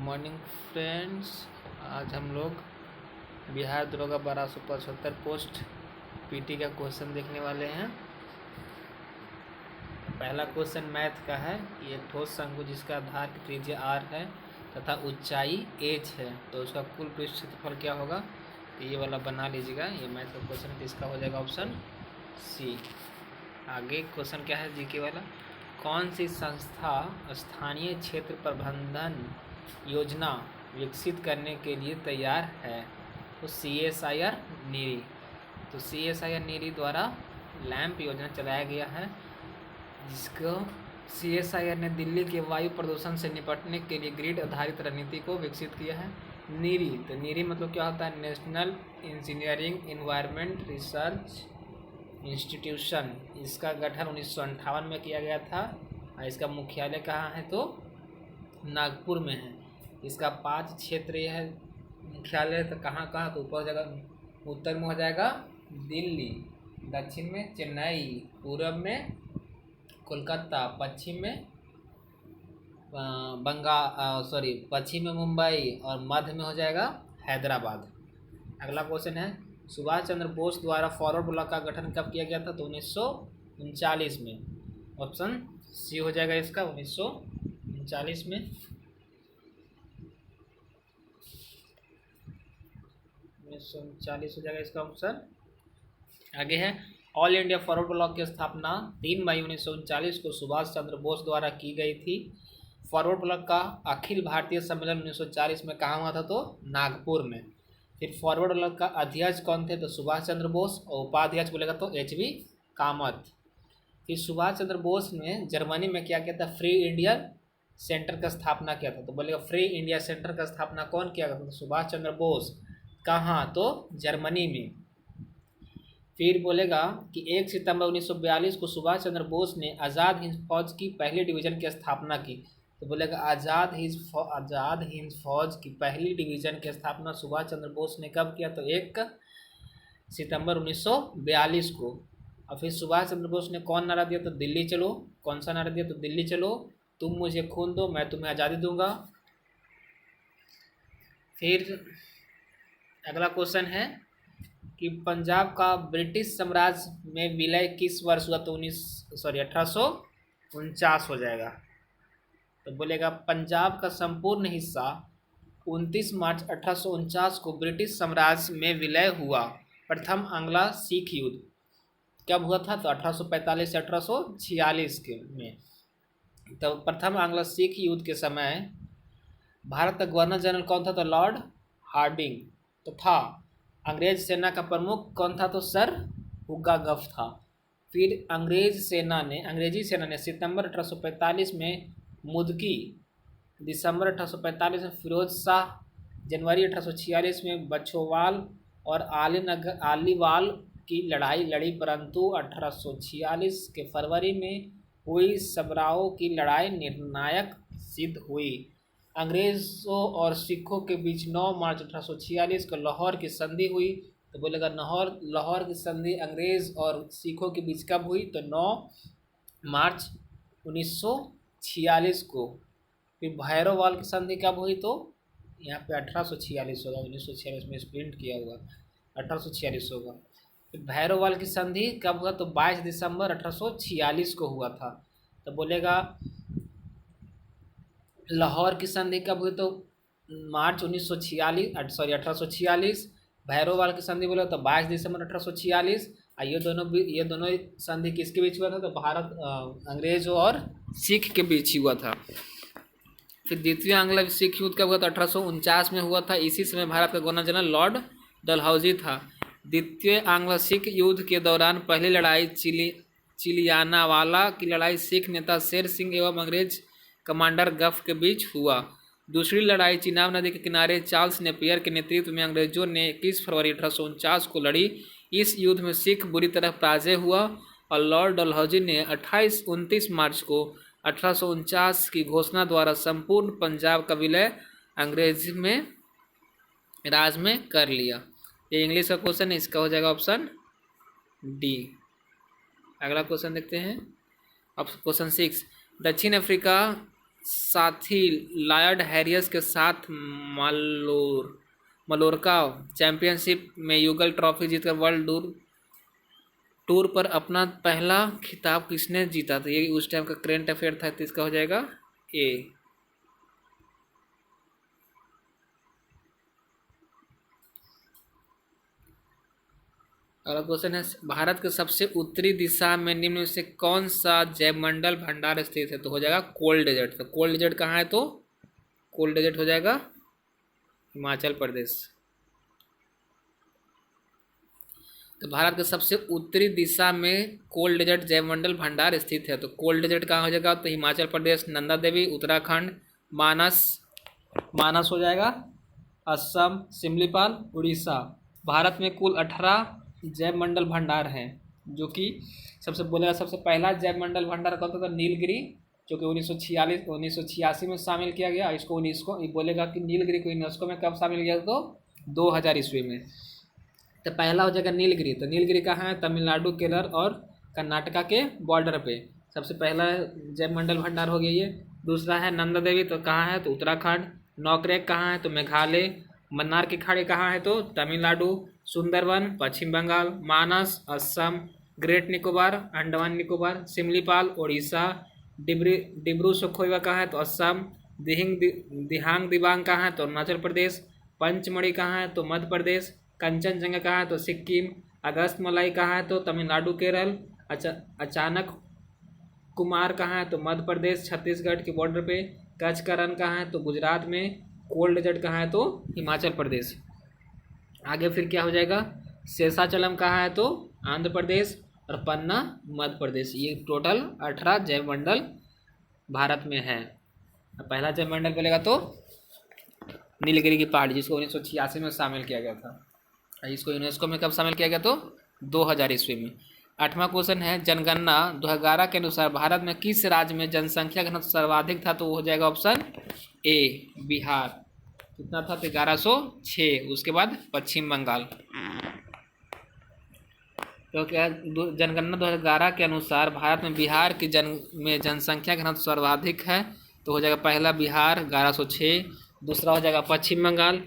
Morning friends. आज हम लोग बिहार दरोगा 1275 पोस्ट पीटी का क्वेश्चन देखने वाले हैं। पहला क्वेश्चन मैथ का है। ये ठोस शंकु जिसका आधार की त्रिज्या r है तथा ऊंचाई h है, तो उसका कुल पृष्ठ क्षेत्रफल क्या होगा। तो ये वाला बना लीजिएगा। ये मैथ का क्वेश्चन है, इसका हो जाएगा ऑप्शन सी। आगे क्वेश्चन क्या है जीके वाला। कौन सी संस्था स्थानीय क्षेत्र प्रबंधन योजना विकसित करने के लिए तैयार है। तो CSIR नीरी। तो CSIR नीरी द्वारा लैंप योजना चलाया गया है, जिसको CSIR ने दिल्ली के वायु प्रदूषण से निपटने के लिए ग्रिड आधारित रणनीति को विकसित किया है। नीरी, तो नीरी मतलब क्या होता है, national engineering environment research institution. इसका गठन 1958 में किया गया था और इसका मुख्यालय कहाँ है, तो नागपुर में है। इसका 5 क्षेत्रीय है मुख्यालय। तो कहाँ कहाँ, तो ऊपर हो जाएगा, उत्तर में हो जाएगा दिल्ली, दक्षिण में चेन्नई, पूर्व में कोलकाता, पश्चिम में पश्चिम में मुंबई और मध्य में हो जाएगा हैदराबाद। अगला क्वेश्चन है, सुभाष चंद्र बोस द्वारा फॉरवर्ड ब्लॉक का गठन कब किया गया था। तो 1939 में। ऑप्शन सी हो जाएगा इसका, 1939 में। 1939 हो जाएगा इसका ऑप्शन। आगे है, ऑल इंडिया फॉरवर्ड ब्लॉक की स्थापना 3 मई 1939 को सुभाष चंद्र बोस द्वारा की गई थी। फॉरवर्ड ब्लॉक का अखिल भारतीय सम्मेलन 1940 में कहाँ हुआ था, तो नागपुर में। फिर फॉरवर्ड ब्लॉक का अध्यक्ष कौन थे, तो सुभाष चंद्र बोस, और उपाध्यक्ष बोलेगा तो HV कामत। फिर सुभाष चंद्र बोस ने जर्मनी में क्या किया था, फ्री इंडिया सेंटर का स्थापना किया था। तो बोलेगा फ्री इंडिया सेंटर का स्थापना कौन किया था, तो सुभाष चंद्र बोस। कहाँ, तो जर्मनी में। फिर बोलेगा कि 1 सितंबर 1942 को सुभाष चंद्र बोस ने आज़ाद हिंद फौज की पहली डिवीज़न की स्थापना की। तो बोलेगा आज़ाद हिंद फौज की पहली डिवीज़न की स्थापना सुभाष चंद्र बोस ने कब किया, तो 1 सितंबर 1942 को। और फिर सुभाष चंद्र बोस ने कौन नारा दिया, तो दिल्ली चलो। कौन सा नारा दिया, तो दिल्ली चलो, तुम मुझे खून दो मैं तुम्हें आज़ादी दूंगा। फिर अगला क्वेश्चन है कि पंजाब का ब्रिटिश साम्राज्य में विलय किस वर्ष हुआ, तो 1849 हो जाएगा। तो बोलेगा पंजाब का संपूर्ण हिस्सा 29 मार्च 1849 को ब्रिटिश साम्राज्य में विलय हुआ। प्रथम आंग्ला सिख युद्ध कब हुआ था, तो 1845 से 1846 के में। तो प्रथम आंग्ला सिख युद्ध के समय भारत का गवर्नर जनरल कौन था, तो लॉर्ड हार्डिंग। तो था अंग्रेज सेना का प्रमुख कौन था, तो सर हुग्गा गफ था। फिर अंग्रेजी सेना ने सितंबर 1845 में मुदकी, दिसंबर 1845 में फिरोज शाह, जनवरी 1846 में बछोवाल और आलीवाल की लड़ाई लड़ी, परंतु 1846 के फरवरी में हुई सबराओं की लड़ाई निर्णायक सिद्ध हुई। अंग्रेज़ों और सिखों के बीच 9 मार्च 1846 को लाहौर की संधि हुई। तो बोलेगा लाहौर की संधि अंग्रेज़ और सिखों के बीच कब हुई, तो 9 मार्च 1946 को। फिर भैरववाल की संधि कब हुई, तो यहाँ पे 1846 होगा, 1946 में प्रिंट किया हुआ 1846 होगा। फिर भैरववाल की संधि कब हुआ, तो 22 दिसंबर 1846 को हुआ था। तो बोलेगा लाहौर की संधि कब हुई, तो मार्च 1846। भैरववाल की संधि बोले तो 22 दिसंबर 1846। ये दोनों संधि किसके बीच हुआ था, तो भारत अंग्रेजों और सिख के बीच हुआ था। फिर द्वितीय आंग्ल सिख युद्ध कब हुआ था, 1849 में हुआ था। इसी समय भारत का गवर्नर जनरल लॉर्ड डलहौजी था। द्वितीय आंग्ल सिख युद्ध के दौरान पहली लड़ाई चिलियानावाला की लड़ाई सिख नेता शेर सिंह एवं अंग्रेज कमांडर गफ के बीच हुआ। दूसरी लड़ाई चिनाब नदी के किनारे चार्ल्स नेपियर के नेतृत्व में अंग्रेजों ने 21 फरवरी 1849 को लड़ी। इस युद्ध में सिख बुरी तरह पराजय हुआ और लॉर्ड डलहौजी ने 29 मार्च को 1849 की घोषणा द्वारा संपूर्ण पंजाब का विलय अंग्रेज में राज में कर लिया। ये इंग्लिश का क्वेश्चन है, इसका हो जाएगा ऑप्शन डी। अगला क्वेश्चन देखते हैं। अब क्वेश्चन 6, दक्षिण अफ्रीका साथी लॉयड हैरियस के साथ मलोरका चैंपियनशिप में युगल ट्रॉफी जीतकर वर्ल्ड टूर पर अपना पहला खिताब किसने जीता था? ये उस टाइम का करेंट अफेयर था, तो इसका हो जाएगा ए। अगला क्वेश्चन है, भारत के सबसे उत्तरी दिशा में निम्न में से कौन सा जैवमंडल भंडार स्थित है? तो हो जाएगा कोल्ड डेजर्ट। तो कोल्ड डेजर्ट कहाँ है? तो कोल्ड डेजर्ट हो जाएगा हिमाचल प्रदेश। तो भारत के सबसे उत्तरी दिशा में कोल्ड डेजर्ट जैवमंडल भंडार स्थित है। तो कोल्ड डेजर्ट कहाँ हो जाएगा? तो हिमाचल प्रदेश, नंदा देवी उत्तराखंड, मानस हो जाएगा असम, सिमलीपाल उड़ीसा। भारत में कुल 18 जैवमंडल भंडार हैं, जो कि सबसे पहला जैवमंडल भंडार कौन सा था? नीलगिरी, जो कि 1986 में शामिल किया गया। इसको यूनेस्को बोलेगा कि नीलगिरी को यूनेस्को में कब शामिल किया? तो 2000 ईस्वी में। तो पहला हो जाएगा नीलगिरी। तो नीलगिरी कहाँ है? तमिलनाडु, केरल और कर्नाटका के बॉर्डर पे सबसे पहला जैवमंडल भंडार हो गया ये। दूसरा है नंदा देवी, तो कहाँ है? तो उत्तराखंड। नौकरेक कहाँ है? तो मेघालय। मन्नार की खाड़ी कहाँ है? तो तमिलनाडु। सुंदरवन पश्चिम बंगाल। मानस असम। ग्रेट निकोबार अंडमान निकोबार। सिमलीपाल उड़ीसा। डिब्रू सखोवा कहाँ है? तो असम। दिहांग दिबांग कहाँ है? तो अरुणाचल प्रदेश। पंचमढ़ी कहाँ है? तो मध्य प्रदेश। कंचनजंगा कहाँ है? तो सिक्किम। अगस्त मलाई कहाँ है? तो तमिलनाडु केरल। अचानक कुमार कहाँ है? तो मध्य प्रदेश छत्तीसगढ़ के बॉर्डर पे। कच्छ का रण कहाँ है? तो गुजरात में। कोल्ड डेजर्ट कहाँ है? तो हिमाचल प्रदेश। आगे फिर क्या हो जाएगा? शेषाचलम कहाँ है? तो आंध्र प्रदेश। और पन्ना मध्य प्रदेश। ये टोटल 18 जैवमंडल भारत में है। पहला जैवमंडल बोलेगा तो नीलगिरी की पहाड़ी, जिसको 1986 में शामिल किया गया था। इसको यूनेस्को में कब शामिल किया गया? तो 2000 ईस्वी में। 8वां क्वेश्चन है, जनगणना 2011 के अनुसार भारत में किस राज्य में जनसंख्या घनत्व सर्वाधिक था? तो वो हो जाएगा ऑप्शन ए बिहार। कितना था? तो 1106। उसके बाद पश्चिम बंगाल। तो क्या जनगणना 2011 के अनुसार भारत में बिहार की जनसंख्या घनत्व सर्वाधिक है? तो हो जाएगा पहला बिहार 1106। दूसरा हो जाएगा पश्चिम बंगाल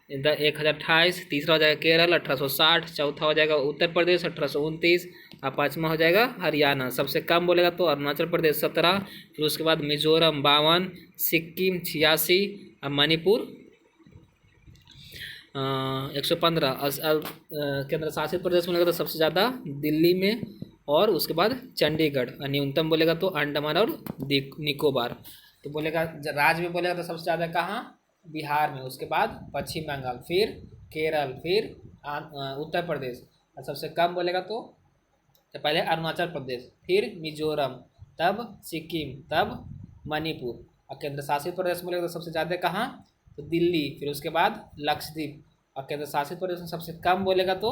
1028। तीसरा हो जाएगा केरल 1860। चौथा हो जाएगा उत्तर प्रदेश 1829। और पाँचवा हो जाएगा हरियाणा। सबसे कम बोलेगा तो अरुणाचल प्रदेश 17। फिर उसके बाद मिजोरम 52, सिक्किम 86 और मणिपुर 115। केंद्र शासित प्रदेश बोलेगा तो सबसे ज़्यादा दिल्ली में, और उसके बाद चंडीगढ़। और न्यूनतम बोलेगा तो अंडमान और निकोबार। तो बोलेगा राज्य में बोलेगा तो सबसे ज़्यादा कहाँ? बिहार में। उसके बाद पश्चिम बंगाल, फिर केरल, फिर उत्तर प्रदेश। और सबसे कम बोलेगा तो पहले अरुणाचल प्रदेश, फिर मिजोरम, तब सिक्किम, तब मणिपुर। और केंद्र शासित प्रदेश बोलेगा तो सबसे ज़्यादा कहाँ? तो दिल्ली, फिर उसके बाद लक्षद्वीप। और केंद्र शासित प्रदेश में सबसे कम बोलेगा तो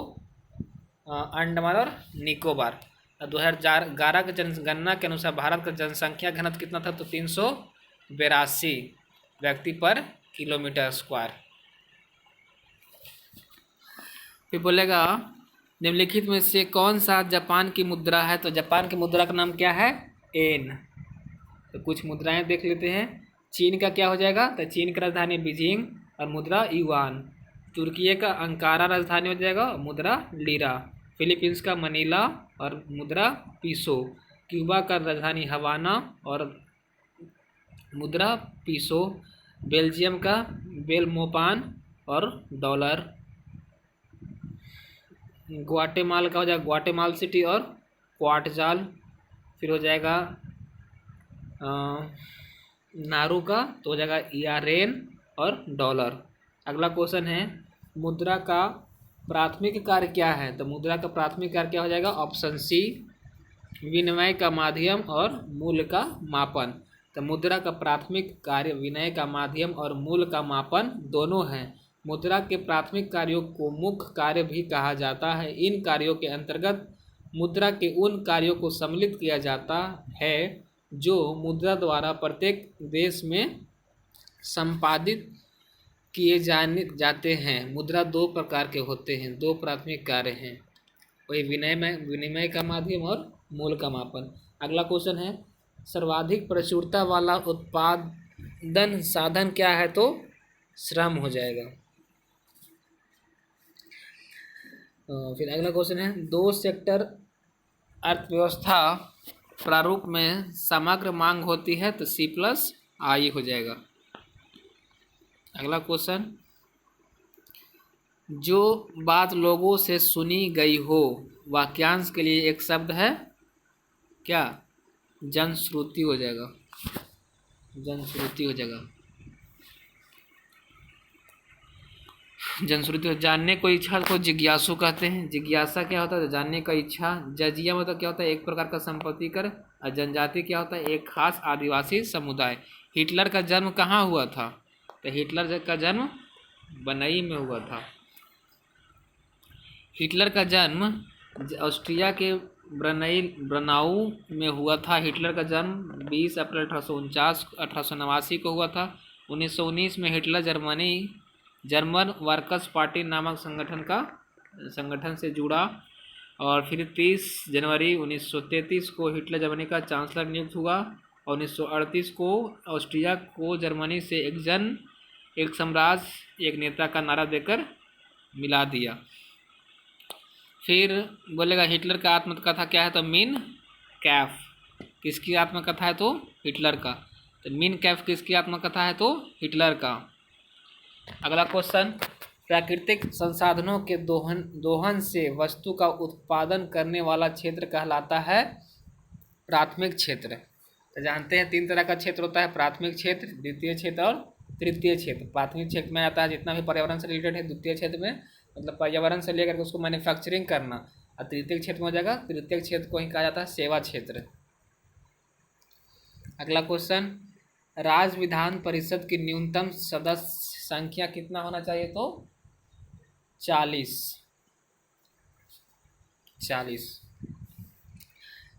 अंडमान और निकोबार। 2011 के जनगणना के अनुसार भारत का जनसंख्या घनत्व कितना था? तो 382 व्यक्ति पर किलोमीटर स्क्वायर। फिर बोलेगा निम्नलिखित में से कौन सा जापान की मुद्रा है? तो जापान की मुद्रा का नाम क्या है? एन। तो कुछ मुद्राएं देख लेते हैं। चीन का क्या हो जाएगा? तो चीन की राजधानी बीजिंग और मुद्रा युआन। तुर्की का अंकारा राजधानी हो जाएगा, मुद्रा लीरा। फिलीपींस का मनीला और मुद्रा पीसो। क्यूबा का राजधानी हवाना और मुद्रा पीसो। बेल्जियम का बेलमोपान और डॉलर। ग्वाटेमाल का हो जाएगा ग्वाटेमाल सिटी और क्वाटजाल। फिर हो जाएगा नारू का तो हो जाएगा यारेन और डॉलर। अगला क्वेश्चन है, मुद्रा का प्राथमिक कार्य क्या है? तो मुद्रा का प्राथमिक कार्य क्या हो जाएगा? ऑप्शन सी विनिमय का माध्यम और मूल्य का मापन। तो मुद्रा का प्राथमिक कार्य विनिमय का माध्यम और मूल्य का मापन दोनों हैं। मुद्रा के प्राथमिक कार्यों को मुख्य कार्य भी कहा जाता है। इन कार्यों के अंतर्गत मुद्रा के उन कार्यों को सम्मिलित किया जाता है जो मुद्रा द्वारा प्रत्येक देश में संपादित किए जाते हैं। मुद्रा दो प्रकार के होते हैं, दो प्राथमिक कार्य हैं, वही विनिमय का माध्यम और मूल्य का मापन। अगला क्वेश्चन है, सर्वाधिक प्रचुरता वाला उत्पादन साधन क्या है? तो श्रम हो जाएगा। फिर अगला क्वेश्चन है, दो सेक्टर अर्थव्यवस्था प्रारूप में समग्र मांग होती है तो C+I हो जाएगा। अगला क्वेश्चन, जो बात लोगों से सुनी गई हो वाक्यांश के लिए एक शब्द है क्या? जनश्रुति हो जाएगा। जनश्रुति हो जाएगा। जनश्रुति। जानने को इच्छा को जिज्ञासु कहते हैं। जिज्ञासा क्या होता है? जानने का इच्छा। जजिया मतलब क्या होता है? एक प्रकार का संपत्ति कर। और जनजाति क्या होता है? एक खास आदिवासी समुदाय। हिटलर का जन्म कहाँ हुआ था? तो हिटलर का जन्म बनई में हुआ था। हिटलर का जन्म ऑस्ट्रिया के ब्रनाऊ में हुआ था। हिटलर का जन्म 20 अप्रैल 1889 को हुआ था। 1919 में हिटलर जर्मन वर्कर्स पार्टी नामक संगठन से जुड़ा और फिर 30 जनवरी 1933 को हिटलर जर्मनी का चांसलर नियुक्त हुआ और 1938 को ऑस्ट्रिया को जर्मनी से एक साम्राज्य एक नेता का नारा देकर मिला दिया। फिर बोलेगा हिटलर का आत्मकथा क्या है? तो मीन कैफ। किसकी आत्मकथा है? तो हिटलर का। तो मीन कैफ किसकी आत्मकथा है? तो हिटलर का। अगला क्वेश्चन, प्राकृतिक संसाधनों के दोहन से वस्तु का उत्पादन करने वाला क्षेत्र कहलाता है प्राथमिक क्षेत्र। तो जानते हैं 3 तरह का क्षेत्र होता है, प्राथमिक क्षेत्र, द्वितीय क्षेत्र और तृतीय क्षेत्र। प्राथमिक क्षेत्र में आता है जितना भी पर्यावरण से रिलेटेड है। द्वितीय क्षेत्र में मतलब पर्यावरण से लेकर उसको मैन्युफैक्चरिंग करना। और तृतीय क्षेत्र में हो जाएगा, तृतीय क्षेत्र को ही कहा जाता है सेवा क्षेत्र। अगला क्वेश्चन, राज्य विधान परिषद की न्यूनतम सदस्य संख्या कितना होना चाहिए? तो 40।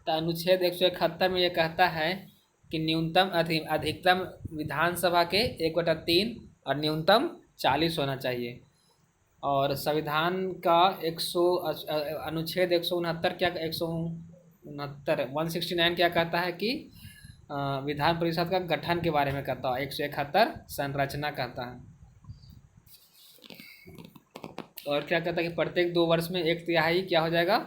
तो अनुच्छेद 171 में यह कहता है कि न्यूनतम अधिकतम विधानसभा के 1/3 और न्यूनतम 40 होना चाहिए। और संविधान का अनुच्छेद 169 क्या 169 क्या कहता है कि विधान परिषद का गठन के बारे में कहता है। 171 संरचना कहता है। और क्या कहता है कि प्रत्येक 2 वर्ष में 1/3 क्या हो जाएगा?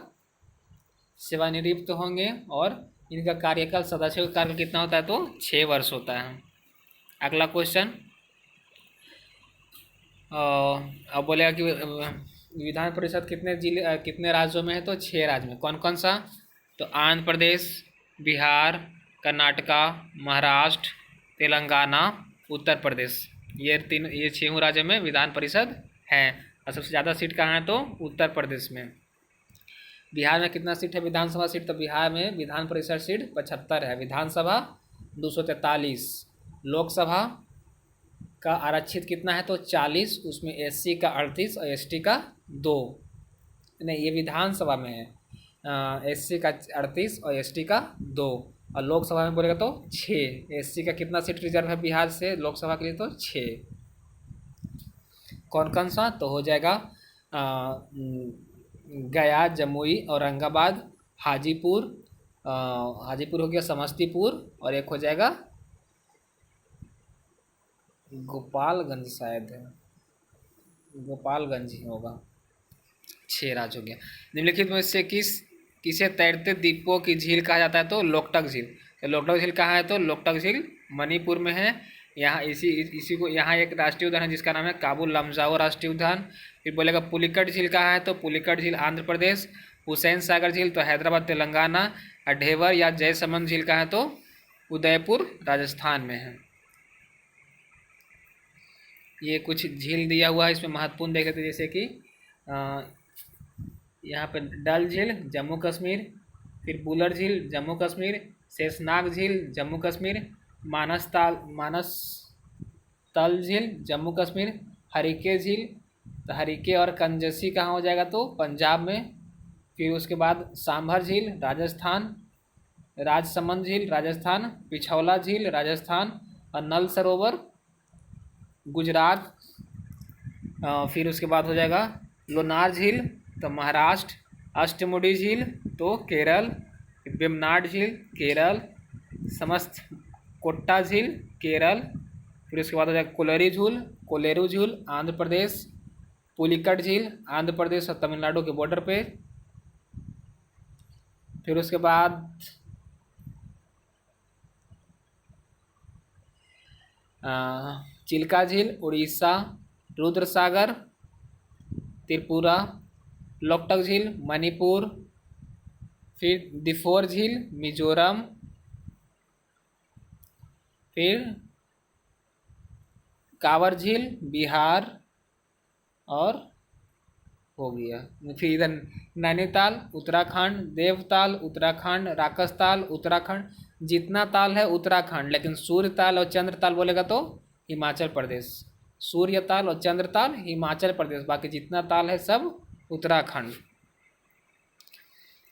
सेवानिवृत्त होंगे और इनका कार्यकाल, सदस्यों का कार्यकाल कितना होता है? तो 6 वर्ष होता है। अगला क्वेश्चन, अब बोलेगा कि विधान परिषद कितने राज्यों में है? तो 6 राज्य में। कौन कौन सा? तो आंध्र प्रदेश, बिहार, कर्नाटका, महाराष्ट्र, तेलंगाना, उत्तर प्रदेश। ये 6 राज्यों में विधान परिषद है। और सबसे ज़्यादा सीट कहाँ है? तो उत्तर प्रदेश में। बिहार में कितना सीट है विधानसभा सीट? तो बिहार में विधान परिषद सीट 75 है। विधानसभा 243। लोकसभा का आरक्षित कितना है? तो 40। उसमें SC का 38 और ST का 2। नहीं, ये विधानसभा में है। SC का 38 और ST का 2। और लोकसभा में बोलेगा तो 6। SC का कितना सीट रिजर्व है बिहार से लोकसभा के लिए? तो 6। कौन कौन सा? तो हो जाएगा गया, जमुई, औरंगाबाद, हाजीपुर हो गया, समस्तीपुर, और एक हो जाएगा गोपालगंज, शायद है गोपालगंज ही होगा। 6 राज्य हो गया। निम्नलिखित में से किसे तैरते द्वीपों की झील कहा जाता है? तो लोकटक झील। तो लोकटक झील कहाँ है? तो लोकटक झील मणिपुर में है। यहाँ इसी को यहाँ एक राष्ट्रीय उद्यान है जिसका नाम है काबुल लमजाओ राष्ट्रीय उद्यान। फिर बोलेगा पुलिकट झील कहाँ है? तो पुलिकट झील आंध्र प्रदेश। हुसैन सागर झील तो हैदराबाद तेलंगाना। और ढेवर या जयसमंद झील कहाँ है? तो उदयपुर राजस्थान में है। ये कुछ झील दिया हुआ है, इसमें महत्वपूर्ण देख लेते हैं, जैसे कि यहाँ पे डल झील जम्मू कश्मीर, फिर बुलर झील जम्मू कश्मीर, शेषनाग झील जम्मू कश्मीर, मानस तल झील जम्मू कश्मीर, हरिके झील, तो हरिके और कंजसी कहाँ हो जाएगा? तो पंजाब में। फिर उसके बाद सांभर झील राजस्थान, राजसमंद झील राजस्थान, पिछौला झील राजस्थान, और नल सरोवर गुजरात। फिर उसके बाद हो जाएगा लोनार झील तो महाराष्ट्र, अष्टमुडी झील तो केरल, वेम्बनाड झील केरल, समस्त कोट्टा झील केरल, फिर उसके बाद हो जाएगा कोलेरू झील आंध्र प्रदेश, पुलिकट झील आंध्र प्रदेश और तमिलनाडु के बॉर्डर पे, फिर उसके बाद चिल्का झील उड़ीसा, रुद्र सागर त्रिपुरा, लोकटक झील मणिपुर, फिर दिफोर झील मिजोरम, फिर कांवर झील बिहार और हो गया। फिर इधर नैनीताल उत्तराखंड, देवताल उत्तराखंड, राकसताल उत्तराखंड, जितना ताल है उत्तराखंड, लेकिन सूर्यताल और चंद्रताल बोलेगा तो हिमाचल प्रदेश, सूर्यताल और चंद्रताल हिमाचल प्रदेश, बाकी जितना ताल है सब उत्तराखंड।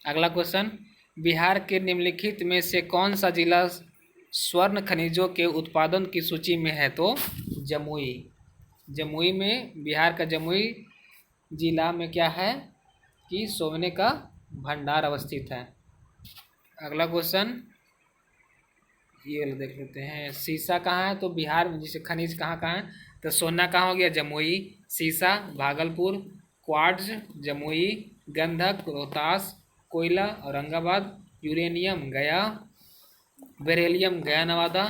अगला क्वेश्चन, बिहार के निम्नलिखित में से कौन सा जिला स्वर्ण खनिजों के उत्पादन की सूची में है? तो जमुई। जमुई में, बिहार का जमुई जिला में क्या है कि सोने का भंडार अवस्थित है। अगला क्वेश्चन ये वाला देख लेते हैं, सीसा कहाँ है? तो बिहार में जैसे खनिज कहाँ कहाँ है, तो सोना कहाँ हो गया? जमुई, सीसा भागलपुर, क्वार्ट्ज जमुई, गंधक रोहतास, कोयला औरंगाबाद, यूरेनियम गया, बेरिलियम गया नवादा,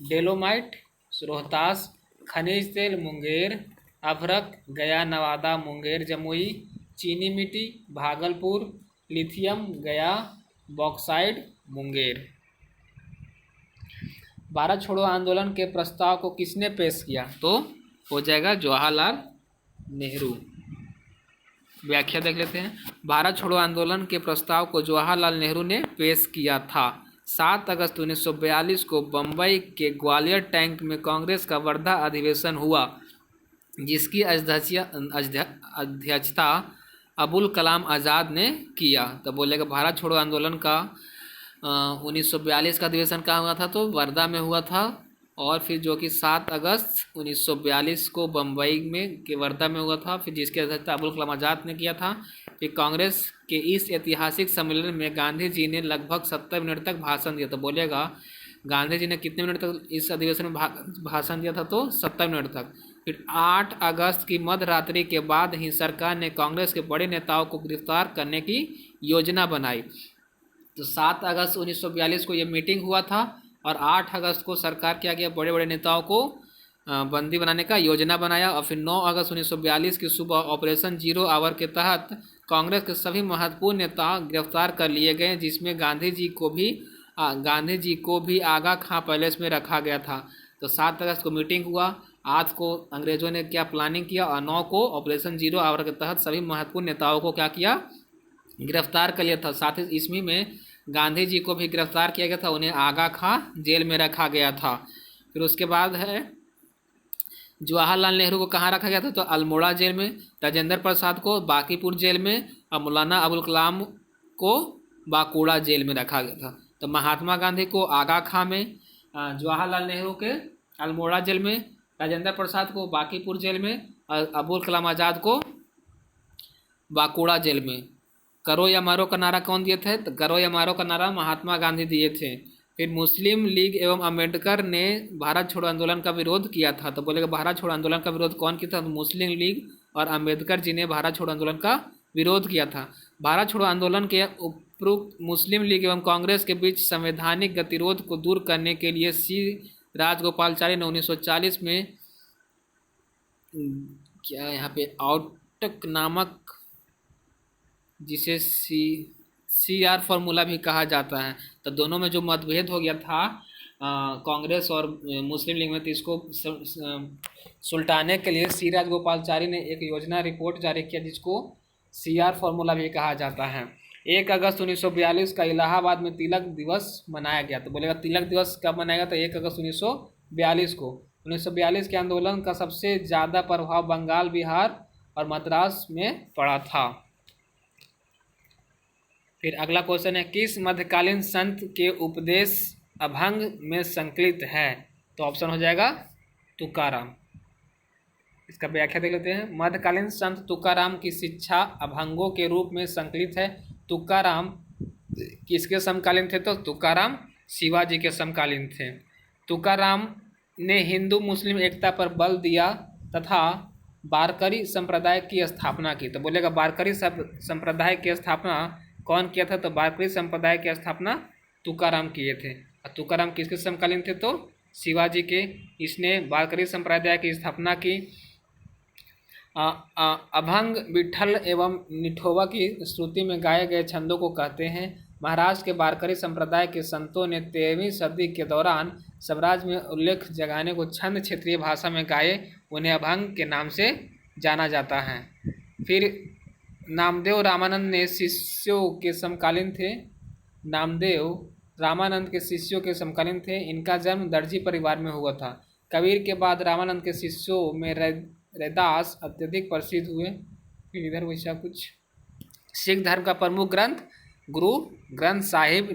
डेलोमाइट रोहतास, खनिज तेल मुंगेर, अभ्रक गया नवादा मुंगेर जमुई, चीनी मिट्टी भागलपुर, लिथियम गया, बॉक्साइड मुंगेर। भारत छोड़ो आंदोलन के प्रस्ताव को किसने पेश किया? तो हो जाएगा जवाहरलाल नेहरू। व्याख्या देख लेते हैं, भारत छोड़ो आंदोलन के प्रस्ताव को जवाहरलाल नेहरू ने पेश किया था। 7 अगस्त 1942 को बम्बई के ग्वालियर टैंक में कांग्रेस का वर्धा अधिवेशन हुआ, जिसकी अध्यक्षता अबुल कलाम आज़ाद ने किया। तो बोलेगा भारत छोड़ो आंदोलन का 1942 का अधिवेशन कहाँ हुआ था? तो वर्धा में हुआ था, और फिर जो कि 7 अगस्त 1942 को बम्बई में के वर्धा में हुआ था, फिर जिसकी अध्यक्षता अबुल कलाम आज़ाद ने किया था। फिर कांग्रेस के इस ऐतिहासिक सम्मेलन में गांधी जी ने लगभग 70 मिनट तक भाषण दिया। तो बोलेगा गांधी जी ने कितने मिनट तक इस अधिवेशन में भाषण दिया था? तो 70 मिनट तक। फिर 8 अगस्त की मध्य रात्रि के बाद ही सरकार ने कांग्रेस के बड़े नेताओं को गिरफ्तार करने की योजना बनाई। तो 7 अगस्त 1942 को ये मीटिंग हुआ था, और 8 अगस्त को सरकार क्या किया? बड़े बड़े नेताओं को बंदी बनाने का योजना बनाया। और फिर 9 अगस्त 1942 की सुबह ऑपरेशन जीरो आवर के तहत कांग्रेस के सभी महत्वपूर्ण नेता गिरफ्तार कर लिए गए, जिसमें गांधी जी को भी आगा खां पैलेस में रखा गया था। तो 7 अगस्त को मीटिंग हुआ, 8 को अंग्रेजों ने क्या प्लानिंग किया, और 9 को ऑपरेशन जीरो आवर के तहत सभी महत्वपूर्ण नेताओं को क्या किया? गिरफ्तार कर लिया था। साथ ही ईस्वी में गांधी जी को भी गिरफ्तार किया गया था, उन्हें आगा खां जेल में रखा गया था। फिर उसके बाद है जवाहरलाल नेहरू को कहाँ रखा गया था? तो अल्मोड़ा जेल में, राजेंद्र प्रसाद को बांकीपुर जेल में, और मौलाना अबुल कलाम को बांकुड़ा जेल में रखा गया था। तो महात्मा गांधी को आगा खां में, जवाहरलाल नेहरू के अल्मोड़ा जेल में, राजेंद्र प्रसाद को बांकीपुर जेल में, और अबुल कलाम आज़ाद को बांकुड़ा जेल में। करो या मारो का नारा कौन दिए थे? तो करो या मारो का नारा महात्मा गांधी दिए थे। फिर मुस्लिम लीग एवं अम्बेडकर ने भारत छोड़ो आंदोलन का विरोध किया था। तो बोलेगा भारत छोड़ो आंदोलन का विरोध कौन किया था? तो मुस्लिम लीग और अम्बेडकर जी ने भारत छोड़ो आंदोलन का विरोध किया था। भारत छोड़ो आंदोलन के उपरोक्त मुस्लिम लीग एवं कांग्रेस के बीच संवैधानिक गतिरोध को दूर करने के लिए सी राजगोपालाचारी ने 1940 में क्या यहाँ पे आउटक नामक, जिसे CR फॉर्मूला भी कहा जाता है, तो दोनों में जो मतभेद हो गया था कांग्रेस और मुस्लिम लीग में, तो इसको सुलटाने के लिए सी राजगोपालाचारी ने एक योजना रिपोर्ट जारी किया, जिसको CR फॉर्मूला भी कहा जाता है। 1 अगस्त 1942 का इलाहाबाद में तिलक दिवस मनाया गया। तो बोलेगा तिलक दिवस कब मनाया गया? तो 1 अगस्त 1942 को। 1942 के आंदोलन का सबसे ज़्यादा प्रभाव बंगाल, बिहार और मद्रास में पड़ा था। फिर अगला क्वेश्चन है, किस मध्यकालीन संत के उपदेश अभंग में संकलित है? तो ऑप्शन हो जाएगा तुकाराम। इसका व्याख्या देख लेते हैं। मध्यकालीन संत तुकाराम की शिक्षा अभंगों के रूप में संकलित है। तुकाराम किसके समकालीन थे? तो तुकाराम शिवाजी के समकालीन थे। तुकाराम ने हिंदू मुस्लिम एकता पर बल दिया तथा वारकरी संप्रदाय की स्थापना की। तो बोलेगा वारकरी संप्रदाय की स्थापना कौन किया था? तो वारकरी संप्रदाय की स्थापना तुकाराम किए थे। और तुकाराम किसके समकालीन थे? तो शिवाजी के। इसने वारकरी संप्रदाय की स्थापना की। अभंग विठल एवं निठोबा की श्रुति में गाए गए छंदों को कहते हैं। महाराष्ट्र के वारकरी संप्रदाय के संतों ने 13वीं सदी के दौरान स्वराज में उल्लेख जगाने को छंद क्षेत्रीय भाषा में गाए, उन्हें अभंग के नाम से जाना जाता है। फिर नामदेव रामानंद ने शिष्यों के समकालीन थे। नामदेव रामानंद के शिष्यों के समकालीन थे। इनका जन्म दर्जी परिवार में हुआ था। कबीर के बाद रामानंद के शिष्यों में रैदास अत्यधिक प्रसिद्ध हुए। फिर इधर वैसा कुछ सिख धर्म का प्रमुख ग्रंथ गुरु ग्रंथ साहिब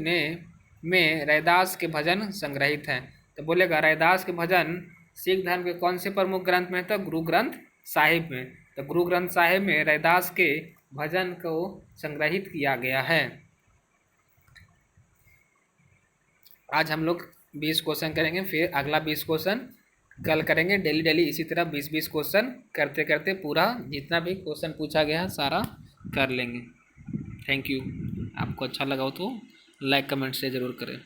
में रैदास के भजन संग्रहित हैं। तो बोलेगा रैदास के भजन सिख धर्म के कौन से प्रमुख ग्रंथ में? तो गुरु ग्रंथ साहिब में। तो गुरु ग्रंथ साहिब में रैदास के भजन को संग्रहित किया गया है। आज हम लोग 20 क्वेश्चन करेंगे, फिर अगला 20 क्वेश्चन कल करेंगे। डेली इसी तरह 20 क्वेश्चन करते करते पूरा जितना भी क्वेश्चन पूछा गया सारा कर लेंगे। Thank you. आपको अच्छा लगा हो तो लाइक कमेंट से ज़रूर करें।